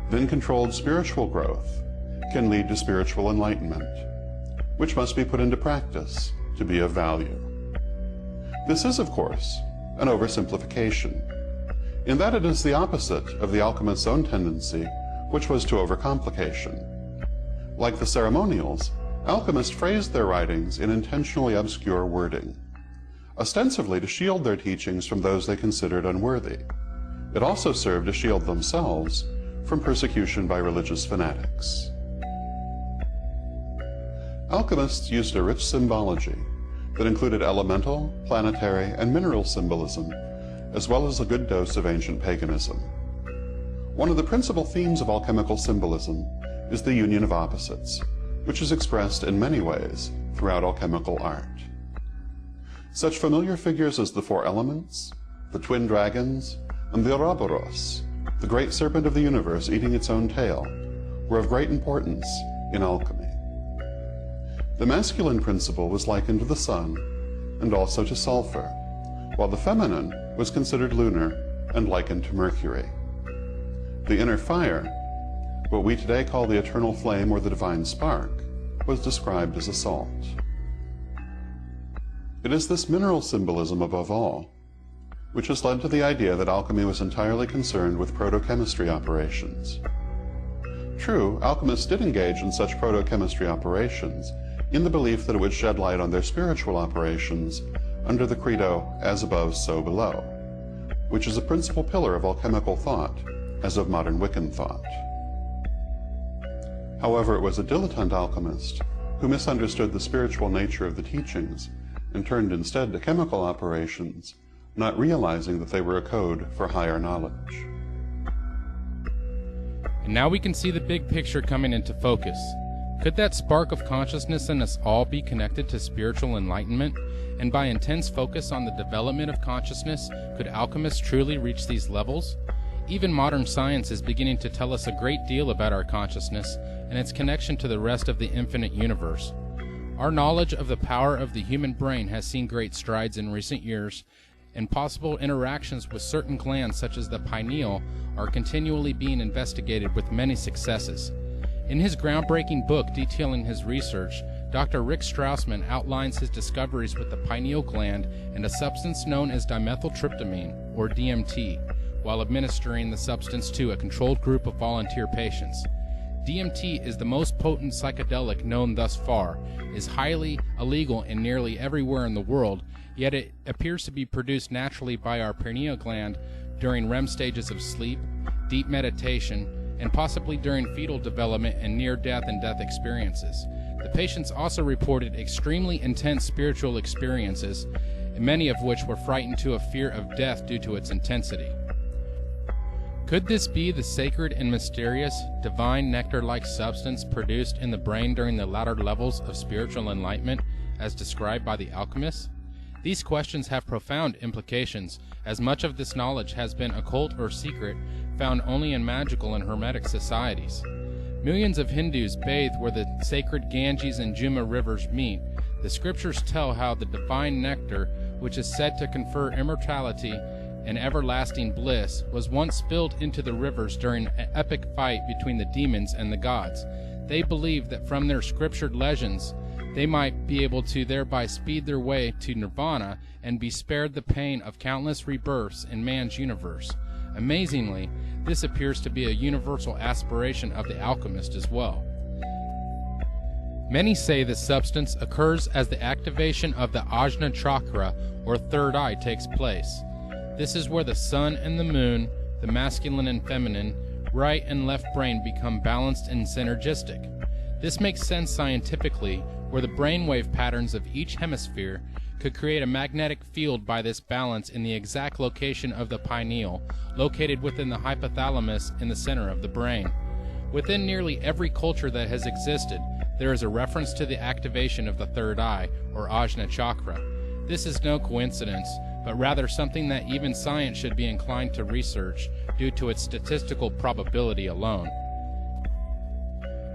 then controlled spiritual growth can lead to spiritual enlightenment, which must be put into practice to be of value. This is, of course, an oversimplification, in that it is the opposite of the alchemist's own tendency, which was to overcomplication. Like the ceremonials, alchemists phrased their writings in intentionally obscure wording, ostensibly to shield their teachings from those they considered unworthy. It also served to shield themselves from persecution by religious fanatics. Alchemists used a rich symbology that included elemental, planetary, and mineral symbolism, as well as a good dose of ancient paganism. One of the principal themes of alchemical symbolism is the union of opposites, which is expressed in many ways throughout alchemical art. Such familiar figures as the four elements, the twin dragons, and the Ouroboros, the great serpent of the universe eating its own tail, were of great importance in alchemy. The masculine principle was likened to the sun and also to sulfur, while the feminine was considered lunar and likened to Mercury. The inner fire, what we today call the eternal flame or the divine spark, was described as a salt. It is this mineral symbolism above all which has led to the idea that alchemy was entirely concerned with protochemistry operations. True, alchemists did engage in such protochemistry operations in the belief that it would shed light on their spiritual operations under the credo, as above, so below, which is a principal pillar of alchemical thought, as of modern Wiccan thought. However, it was a dilettante alchemist who misunderstood the spiritual nature of the teachings and turned instead to chemical operations, not realizing that they were a code for higher knowledge. And now we can see the big picture coming into focus. Could that spark of consciousness in us all be connected to spiritual enlightenment? And by intense focus on the development of consciousness, could alchemists truly reach these levels? Even modern science is beginning to tell us a great deal about our consciousness and its connection to the rest of the infinite universe. Our knowledge of the power of the human brain has seen great strides in recent years, and possible interactions with certain glands such as the pineal are continually being investigated with many successes. In his groundbreaking book detailing his research, Dr. Rick Strassman outlines his discoveries with the pineal gland and a substance known as dimethyltryptamine, or DMT, while administering the substance to a controlled group of volunteer patients. DMT is the most potent psychedelic known thus far, is highly illegal in nearly everywhere in the world, yet it appears to be produced naturally by our pineal gland during REM stages of sleep, deep meditation, and possibly during fetal development and near-death and death experiences. The patients also reported extremely intense spiritual experiences, many of which were frightened to a fear of death due to its intensity. Could this be the sacred and mysterious, divine nectar-like substance produced in the brain during the latter levels of spiritual enlightenment, as described by the alchemists? These questions have profound implications, as much of this knowledge has been occult or secret, found only in magical and hermetic societies. Millions of Hindus bathe where the sacred Ganges and Juma rivers meet. The scriptures tell how the divine nectar, which is said to confer immortality and everlasting bliss, was once spilled into the rivers during an epic fight between the demons and the gods. They believed that from their scriptured legends, they might be able to thereby speed their way to nirvana and be spared the pain of countless rebirths in man's universe. Amazingly, this appears to be a universal aspiration of the alchemist as well. Many say this substance occurs as the activation of the Ajna chakra, or third eye, takes place. This is where the sun and the moon, the masculine and feminine, right and left brain become balanced and synergistic. This makes sense scientifically, where the brainwave patterns of each hemisphere could create a magnetic field by this balance in the exact location of the pineal, located within the hypothalamus in the center of the brain. Within nearly every culture that has existed, there is a reference to the activation of the third eye, or Ajna chakra. This is no coincidence, but rather something that even science should be inclined to research due to its statistical probability alone.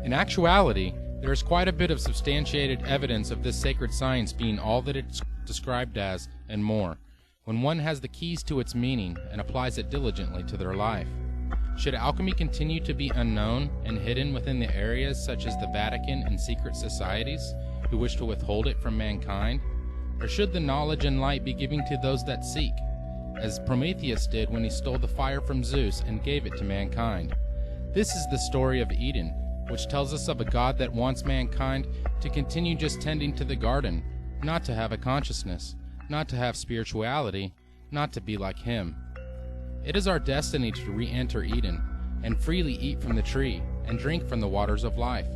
In actuality, there is quite a bit of substantiated evidence of this sacred science being all that it's described as, and more, when one has the keys to its meaning and applies it diligently to their life. Should alchemy continue to be unknown and hidden within the areas such as the Vatican and secret societies who wish to withhold it from mankind? Or should the knowledge and light be given to those that seek, as Prometheus did when he stole the fire from Zeus and gave it to mankind? This is the story of Eden, which tells us of a God that wants mankind to continue just tending to the garden, not to have a consciousness, not to have spirituality, not to be like him. It is our destiny to re-enter Eden and freely eat from the tree and drink from the waters of life.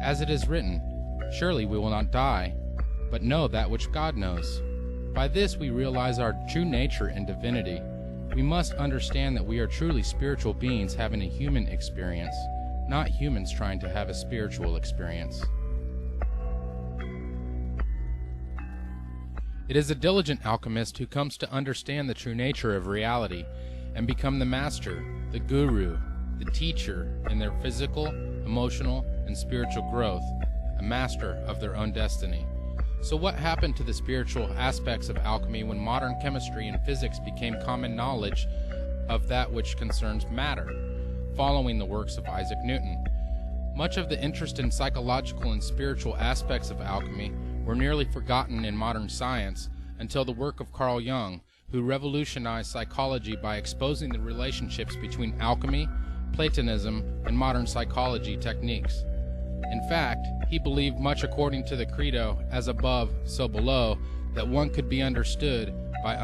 As it is written, surely we will not die, but know that which God knows. By this we realize our true nature and divinity. We must understand that we are truly spiritual beings having a human experience, not humans trying to have a spiritual experience. It is a diligent alchemist who comes to understand the true nature of reality and become the master, the guru, the teacher in their physical, emotional, and spiritual growth, a master of their own destiny. So what happened to the spiritual aspects of alchemy when modern chemistry and physics became common knowledge of that which concerns matter, following the works of Isaac Newton? Much of the interest in psychological and spiritual aspects of alchemy were nearly forgotten in modern science until the work of Carl Jung, who revolutionized psychology by exposing the relationships between alchemy, Platonism, and modern psychology techniques. In fact, he believed much according to the credo, as above, so below, that one could be understood by